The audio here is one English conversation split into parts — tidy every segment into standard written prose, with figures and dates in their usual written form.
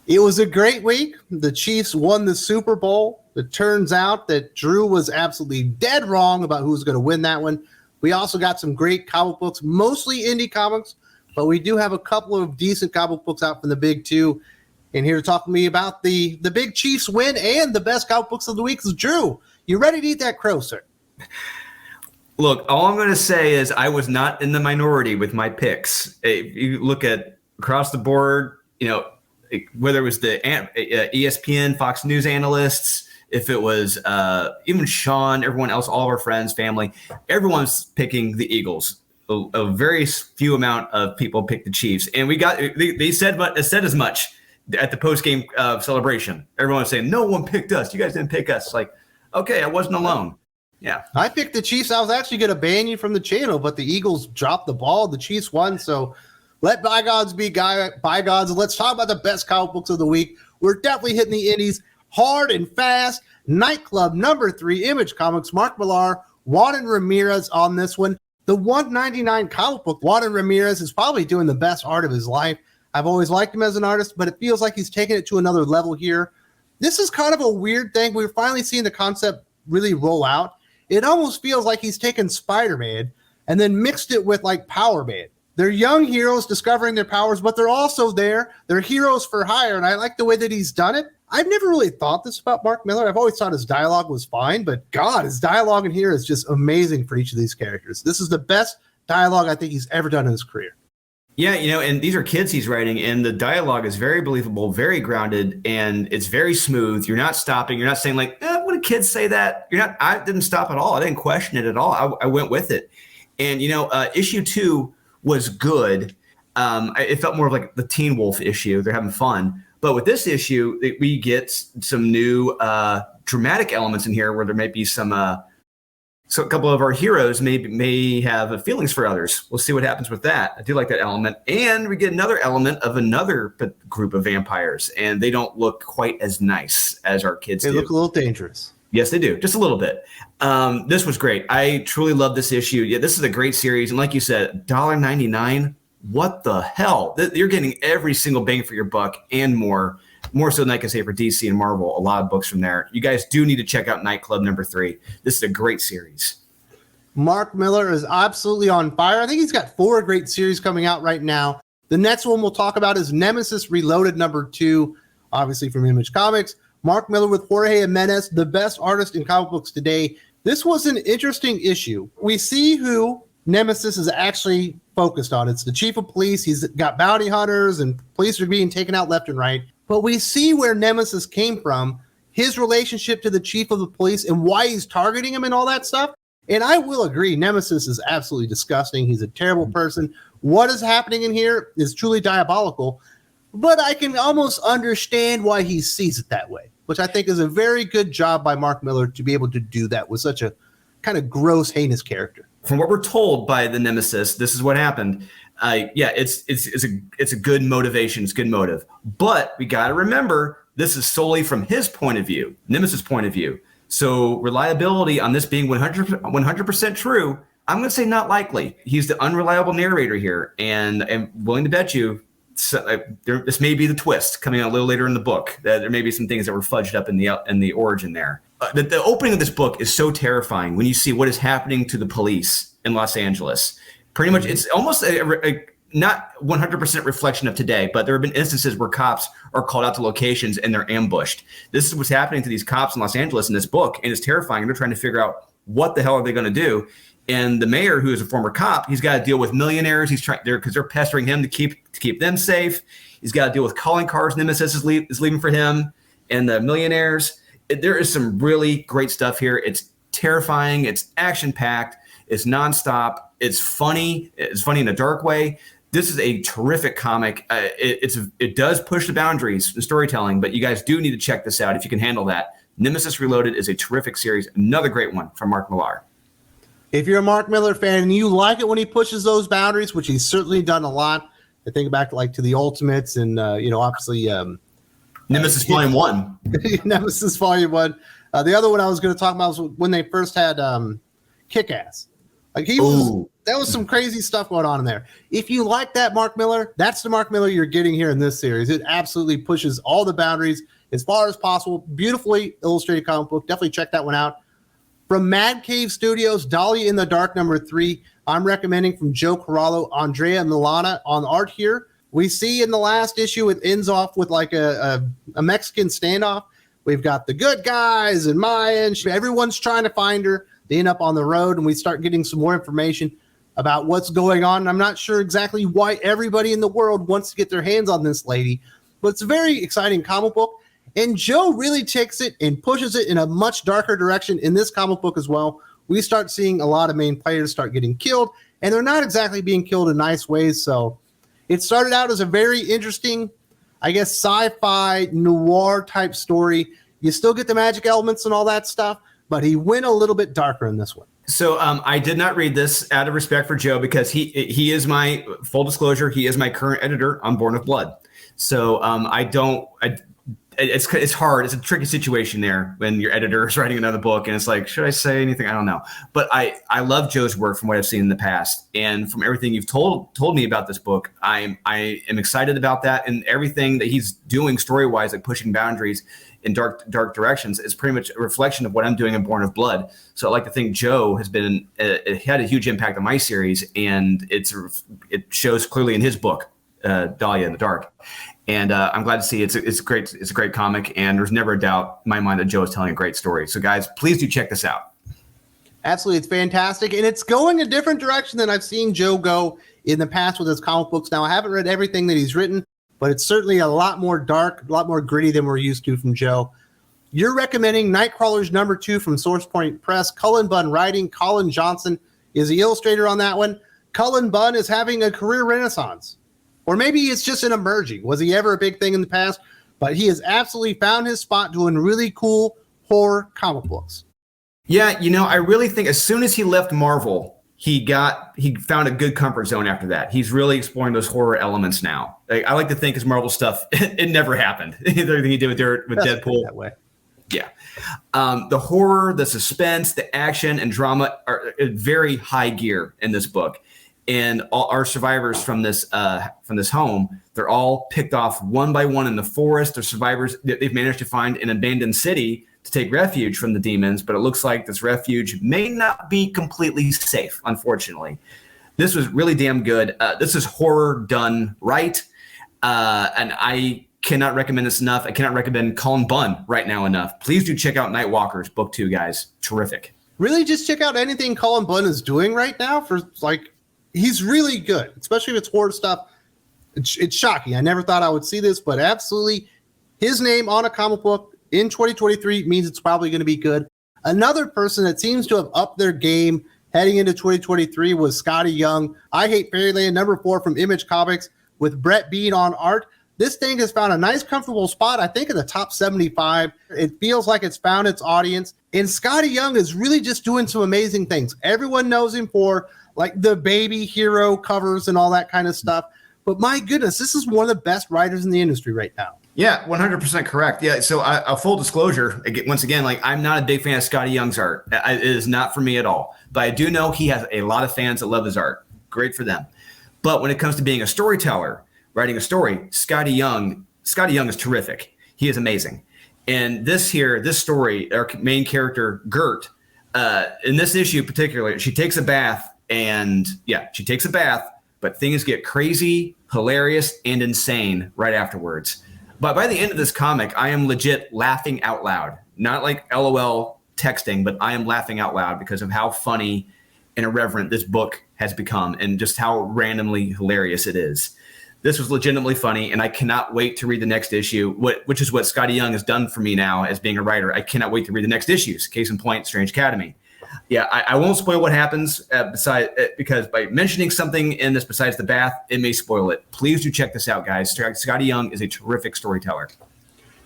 It was a great week. The Chiefs won the Super Bowl. It turns out that Drew was absolutely dead wrong about who was going to win that one. We also got some great comic books, mostly indie comics, but we do have a couple of decent comic books out from the Big Two. And here to talk to me about the big Chiefs win and the best comic books of the week is Drew. You ready to eat that crow, sir? Look, all I'm going to say is I was not in the minority with my picks. If you look at across the board, whether it was the ESPN, Fox News analysts, if it was even Sean, everyone else, all of our friends, family, everyone's picking the Eagles. A very few amount of people picked the Chiefs. And they said as much at the post-game celebration. Everyone was saying, no one picked us. You guys didn't pick us. Like, okay, I wasn't alone. Yeah. I picked the Chiefs. I was actually going to ban you from the channel, but the Eagles dropped the ball. The Chiefs won, so let bygones be bygones. Let's talk about the best comic books of the week. We're definitely hitting the indies hard and fast. Nightclub #3, Image Comics, Mark Millar, Juan Ramirez on this one. The $199 comic book, Juan Ramirez is probably doing the best art of his life. I've always liked him as an artist, but it feels like he's taking it to another level here. This is kind of a weird thing. We're finally seeing the concept really roll out. It almost feels like he's taken Spider-Man and then mixed it with like Power Man. They're young heroes discovering their powers, but they're also there. They're heroes for hire, and I like the way that he's done it. I've never really thought this about Mark Millar. I've always thought his dialogue was fine, but God, his dialogue in here is just amazing for each of these characters. This is the best dialogue I think he's ever done in his career. Yeah, and these are kids he's writing, and the dialogue is very believable, very grounded, and it's very smooth. You're not stopping. You're not saying like, would kids say that? I didn't stop at all. I didn't question it at all. I went with it. And, issue 2 was good. It felt more of like the Teen Wolf issue. They're having fun. But with this issue, we get some new dramatic elements in here where there might be some so a couple of our heroes may have feelings for others. We'll see what happens with that. I do like that element. And we get another element of another group of vampires, and they don't look quite as nice as our kids do. They look a little dangerous. Yes, they do. Just a little bit. This was great. I truly love this issue. Yeah, this is a great series. And like you said, $1.99. What the hell? You're getting every single bang for your buck and more so than I can say for DC and Marvel. A lot of books from there. You guys do need to check out Nightclub #3. This is a great series. Mark Millar is absolutely on fire. I think he's got 4 great series coming out right now. The next one we'll talk about is Nemesis Reloaded #2, obviously from Image Comics. Mark Millar with Jorge Jimenez, the best artist in comic books today. This was an interesting issue. We see who Nemesis is actually focused on. It's the chief of police. He's got bounty hunters and police are being taken out left and right. But we see where Nemesis came from, his relationship to the chief of the police and why he's targeting him and all that stuff. And I will agree, Nemesis is absolutely disgusting. He's a terrible person. What is happening in here is truly diabolical. But I can almost understand why he sees it that way, which I think is a very good job by Mark Millar to be able to do that with such a kind of gross, heinous character. From what we're told by the Nemesis, this is what happened. It's a good motivation. It's good motive. But we got to remember, this is solely from his point of view, Nemesis' point of view. So reliability on this being 100% true, I'm going to say not likely. He's the unreliable narrator here, and I'm willing to bet you this may be the twist coming out a little later in the book. That there may be some things that were fudged up in the origin there. The opening of this book is so terrifying when you see what is happening to the police in Los Angeles. Pretty much, it's almost a not 100% reflection of today, but there have been instances where cops are called out to locations and they're ambushed. This is what's happening to these cops in Los Angeles in this book, and it's terrifying. They're trying to figure out what the hell are they going to do. And the mayor, who is a former cop, he's got to deal with millionaires. He's trying there because they're pestering him to keep them safe. He's got to deal with calling cards. Nemesis is leaving for him, and the millionaires. There is some really great stuff here. It's terrifying. It's action packed. It's nonstop. It's funny. It's funny in a dark way. This is a terrific comic. It does push the boundaries in storytelling, but you guys do need to check this out if you can handle that. Nemesis Reloaded is a terrific series. Another great one from Mark Millar. If you're a Mark Millar fan and you like it when he pushes those boundaries, which he's certainly done a lot, I think back to the Ultimates and obviously Nemesis Volume 1. Nemesis Volume 1. The other one I was going to talk about was when they first had Kick-Ass. That was some crazy stuff going on in there. If you like that Mark Millar, that's the Mark Millar you're getting here in this series. It absolutely pushes all the boundaries as far as possible. Beautifully illustrated comic book. Definitely check that one out. From Mad Cave Studios, Dahlia in the Dark #3, I'm recommending from Joe Corallo, Andrea Milana on art here. We see in the last issue, it ends off with like a Mexican standoff. We've got the good guys and Maya, and everyone's trying to find her. They end up on the road, and we start getting some more information about what's going on. And I'm not sure exactly why everybody in the world wants to get their hands on this lady, but it's a very exciting comic book. And Joe really takes it and pushes it in a much darker direction in this comic book as well. We start seeing a lot of main players start getting killed, and they're not exactly being killed in nice ways. So it started out as a very interesting, I guess, sci-fi noir type story. You still get the magic elements and all that stuff, but he went a little bit darker in this one. So I did not read this out of respect for Joe, because he is my, full disclosure, he is my current editor on Born of Blood. So it's hard. It's a tricky situation there when your editor is writing another book and it's like, should I say anything? I don't know. But I love Joe's work from what I've seen in the past. And from everything you've told me about this book, I am excited about that. And everything that he's doing story-wise, like pushing boundaries in dark directions, is pretty much a reflection of what I'm doing in Born of Blood. So I like to think Joe has been, it had a huge impact on my series, and it shows clearly in his book, Dahlia in the Dark. And I'm glad to see it's a great comic, and there's never a doubt in my mind that Joe is telling a great story. So guys, please do check this out. Absolutely, it's fantastic, and it's going a different direction than I've seen Joe go in the past with his comic books. Now, I haven't read everything that he's written, but it's certainly a lot more dark, a lot more gritty than we're used to from Joe. You're recommending Nightcrawlers #2 from Source Point Press. Cullen Bunn writing. Colin Johnson is the illustrator on that one. Cullen Bunn is having a career renaissance. Or maybe it's just an emerging. Was he ever a big thing in the past? But he has absolutely found his spot doing really cool horror comic books. Yeah, I really think as soon as he left Marvel, he found a good comfort zone after that. He's really exploring those horror elements now. I like to think his Marvel stuff, it never happened. Everything he did with Deadpool. That way. Yeah. The horror, the suspense, the action, and drama are very high gear in this book. And all our survivors from this home, they're all picked off one by one in the forest. They're survivors. They've managed to find an abandoned city to take refuge from the demons, but it looks like this refuge may not be completely safe, unfortunately. This was really damn good. This is horror done right, and I cannot recommend this enough. I cannot recommend Cullen Bunn right now enough. Please do check out Nightwalkers, book 2, guys. Terrific. Really, just check out anything Cullen Bunn is doing right now he's really good, especially if it's horror stuff. It's shocking. I never thought I would see this, but absolutely his name on a comic book in 2023 means it's probably going to be good. Another person that seems to have upped their game heading into 2023 was Skottie Young. I Hate Fairyland #4 from Image Comics with Brett Bean on art. This thing has found a nice, comfortable spot, I think, in the top 75. It feels like it's found its audience. And Skottie Young is really just doing some amazing things. Everyone knows him for the baby hero covers and all that kind of stuff. But my goodness, this is one of the best writers in the industry right now. Yeah, 100% correct. Yeah, so a full disclosure, once again, I'm not a big fan of Skottie Young's art. It is not for me at all. But I do know he has a lot of fans that love his art. Great for them. But when it comes to being a storyteller, writing a story, Skottie Young is terrific. He is amazing. And this story, our main character, Gert, in this issue particularly, she takes a bath. But things get crazy, hilarious, and insane right afterwards. But by the end of this comic, I am legit laughing out loud. Not like LOL texting, but I am laughing out loud because of how funny and irreverent this book has become and just how randomly hilarious it is. This was legitimately funny, and I cannot wait to read the next issue, which is what Skottie Young has done for me now as being a writer. I cannot wait to read the next issues. Case in point, Strange Academy. Yeah, I won't spoil what happens because by mentioning something in this besides the bath, it may spoil it. Please do check this out, guys. Skottie Young is a terrific storyteller.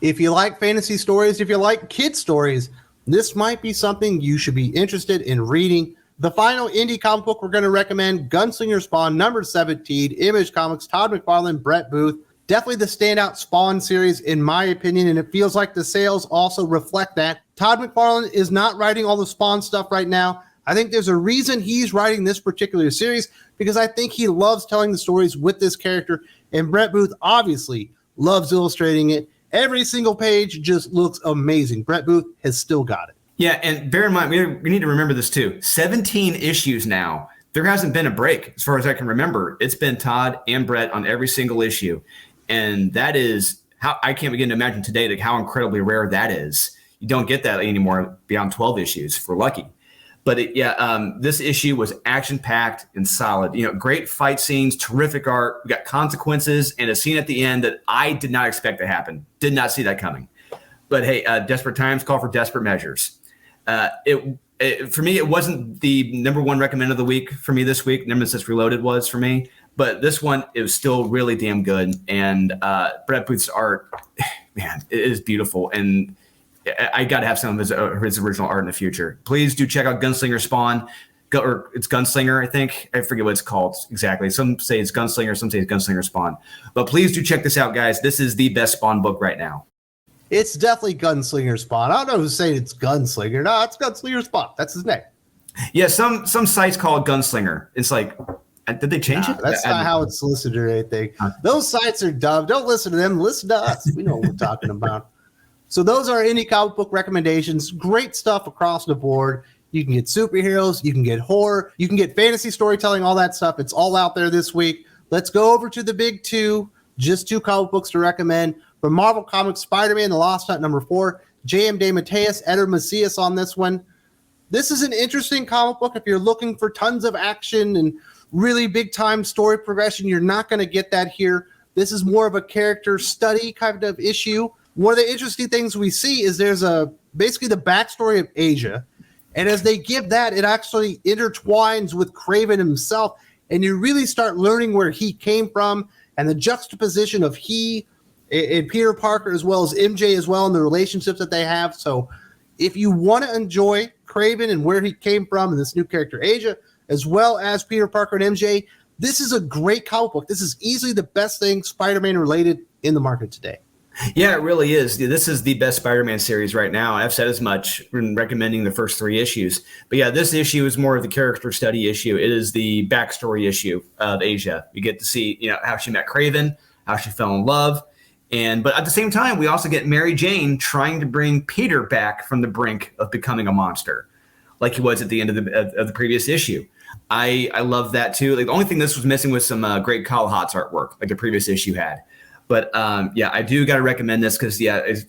If you like fantasy stories, if you like kid stories, this might be something you should be interested in reading. The final indie comic book we're going to recommend, Gunslinger Spawn #17, Image Comics, Todd McFarlane, Brett Booth. Definitely the standout Spawn series, in my opinion, and it feels like the sales also reflect that. Todd McFarlane is not writing all the Spawn stuff right now. I think there's a reason he's writing this particular series, because I think he loves telling the stories with this character, and Brett Booth obviously loves illustrating it. Every single page just looks amazing. Brett Booth has still got it. Yeah, and bear in mind, we need to remember this too. 17 issues now. There hasn't been a break as far as I can remember. It's been Todd and Brett on every single issue. And that is how I can't begin to imagine today like how incredibly rare that is. You don't get that anymore beyond 12 issues if we're lucky. But this issue was action-packed and solid. Great fight scenes, terrific art. We got consequences and a scene at the end that I did not expect to happen. Did not see that coming. But hey, desperate times call for desperate measures. For me, it wasn't the number one recommend of the week for me this week. Nemesis Reloaded was for me. But this one, it was still really damn good. And Brett Booth's art, man, it is beautiful. And I got to have some of his original art in the future. Please do check out Gunslinger Spawn. Or it's Gunslinger, I think. I forget what it's called exactly. Some say it's Gunslinger, some say it's Gunslinger Spawn. But please do check this out, guys. This is the best Spawn book right now. It's definitely Gunslinger Spawn. I don't know who's saying it's Gunslinger. No, it's Gunslinger Spawn. That's his name. Yeah, some sites call it Gunslinger. It's like, did they change it? That's not how it's listed or anything. Those sites are dumb. Don't listen to them. Listen to us. We know what we're talking about. So those are indie comic book recommendations. Great stuff across the board. You can get superheroes. You can get horror. You can get fantasy storytelling, all that stuff. It's all out there this week. Let's go over to the big two. Just 2 comic books to recommend. From Marvel Comics, Spider-Man The Lost Hunt #4. J.M. DeMatteis, Eder Macias on this one. This is an interesting comic book. If you're looking for tons of action and really big-time story progression, you're not going to get that here. This is more of a character study kind of issue. One of the interesting things we see is there's basically the backstory of Asia. And as they give that, it actually intertwines with Kraven himself. And you really start learning where he came from and the juxtaposition of he and Peter Parker as well as MJ as well and the relationships that they have. So if you want to enjoy Kraven and where he came from and this new character Asia, as well as Peter Parker and MJ, this is a great comic book. This is easily the best thing Spider-Man related in the market today. Yeah, it really is. This is the best Spider-Man series right now. I've said as much in recommending the first 3 issues. But yeah, this issue is more of the character study issue. It is the backstory issue of Asia. You get to see, how she met Kraven, how she fell in love. But at the same time, we also get Mary Jane trying to bring Peter back from the brink of becoming a monster, like he was at the end of the previous issue. I love that too. Like the only thing this was missing was some great Kyle Hotz artwork, like the previous issue had. But I do got to recommend this because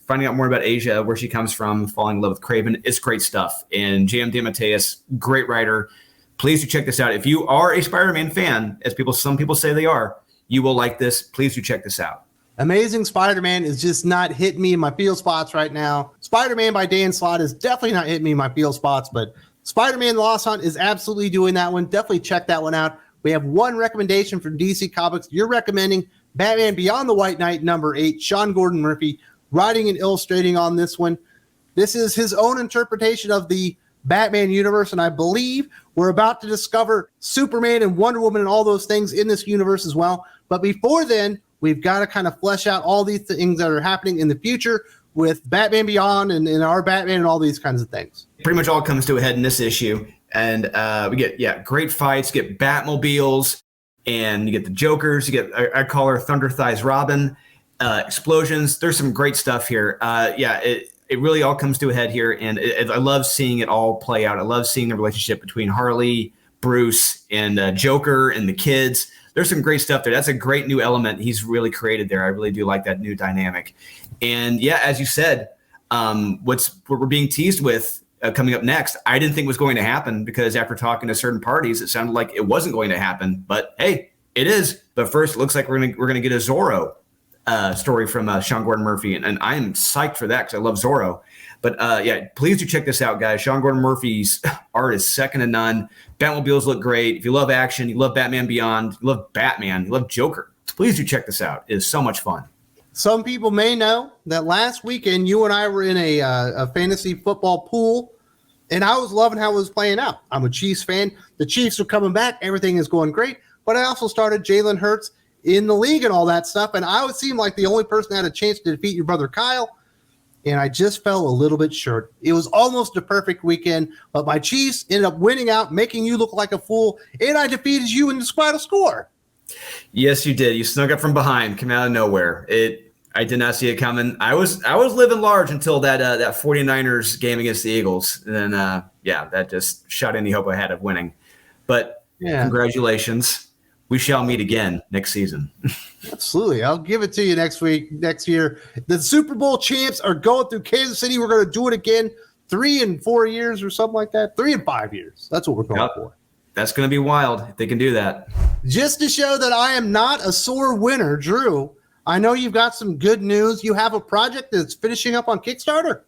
finding out more about Asia, where she comes from, falling in love with Kraven, it's great stuff. And J.M. DeMatteis, great writer. Please do check this out. If you are a Spider-Man fan, as some people say they are, you will like this. Please do check this out. Amazing Spider-Man is just not hitting me in my feel spots right now. Spider-Man by Dan Slott is definitely not hitting me in my feel spots, but Spider-Man The Lost Hunt is absolutely doing that one. Definitely check that one out. We have one recommendation from DC Comics. You're recommending Batman Beyond the White Knight #8, Sean Gordon Murphy, writing and illustrating on this one. This is his own interpretation of the Batman universe, and I believe we're about to discover Superman and Wonder Woman and all those things in this universe as well. But before then, we've got to kind of flesh out all these things that are happening in the future with Batman Beyond and our Batman and all these kinds of things. Pretty much all comes to a head in this issue. And we get, great fights, get Batmobiles, and you get the Jokers. You get, I call her Thunder Thighs Robin, explosions. There's some great stuff here. It really all comes to a head here. And I love seeing it all play out. I love seeing the relationship between Harley, Bruce, and Joker and the kids. There's some great stuff there. That's a great new element he's really created there. I really do like that new dynamic. And yeah, as you said, what we're being teased with coming up next, I didn't think was going to happen because after talking to certain parties, it sounded like it wasn't going to happen. But hey, it is. But first, it looks like we're gonna get a Zorro story from Sean Gordon Murphy, and I'm psyched for that because I love Zorro. But please do check this out, guys. Sean Gordon Murphy's art is second to none. Batmobiles look great. If you love action, you love Batman Beyond, you love Batman, you love Joker, please do check this out. It is so much fun. Some people may know that last weekend you and I were in a fantasy football pool, and I was loving how it was playing out. I'm a Chiefs fan. The Chiefs are coming back. Everything is going great. But I also started Jalen Hurts in the league and all that stuff, and I would seem like the only person that had a chance to defeat your brother Kyle. and I just fell a little bit short. It was almost a perfect weekend, but my Chiefs ended up winning out, making you look like a fool, and I defeated you in the final score. Yes, you did. You snuck up from behind, came out of nowhere. I did not see it coming. I was living large until that 49ers game against the Eagles. And then, that just shot any hope I had of winning. But congratulations. We shall meet again next season. Absolutely. I'll give it to you next year. The Super Bowl champs are going through Kansas City. We're going to do it again 3 and 4 years or something like that. 3 and 5 years. That's what we're going for. That's going to be wild if they can do that. Just to show that I am not a sore winner, Drew, I know you've got some good news. You have a project that's finishing up on Kickstarter.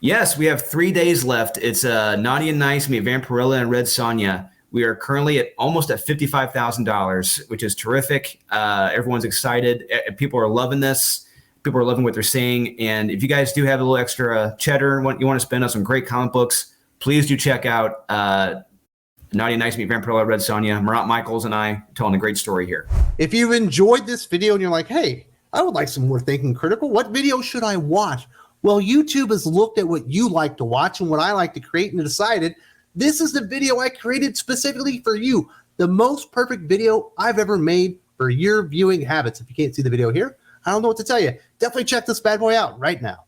Yes, we have 3 days left. It's Naughty and Nice, me, Vampirella, and Red Sonja. We are currently almost at $55,000, which is terrific. Everyone's excited. People are loving this. People are loving what they're seeing. And if you guys do have a little extra cheddar, you want to spend on some great comic books, please do check out Naughty and Nice, me, Vampirella, Red Sonja. Marat Michaels and I telling a great story here. If you've enjoyed this video and you're like, hey, I would like some more Thinking Critical, what video should I watch? Well, YouTube has looked at what you like to watch and what I like to create and decided this is the video I created specifically for you. The most perfect video I've ever made for your viewing habits. If you can't see the video here, I don't know what to tell you. Definitely check this bad boy out right now.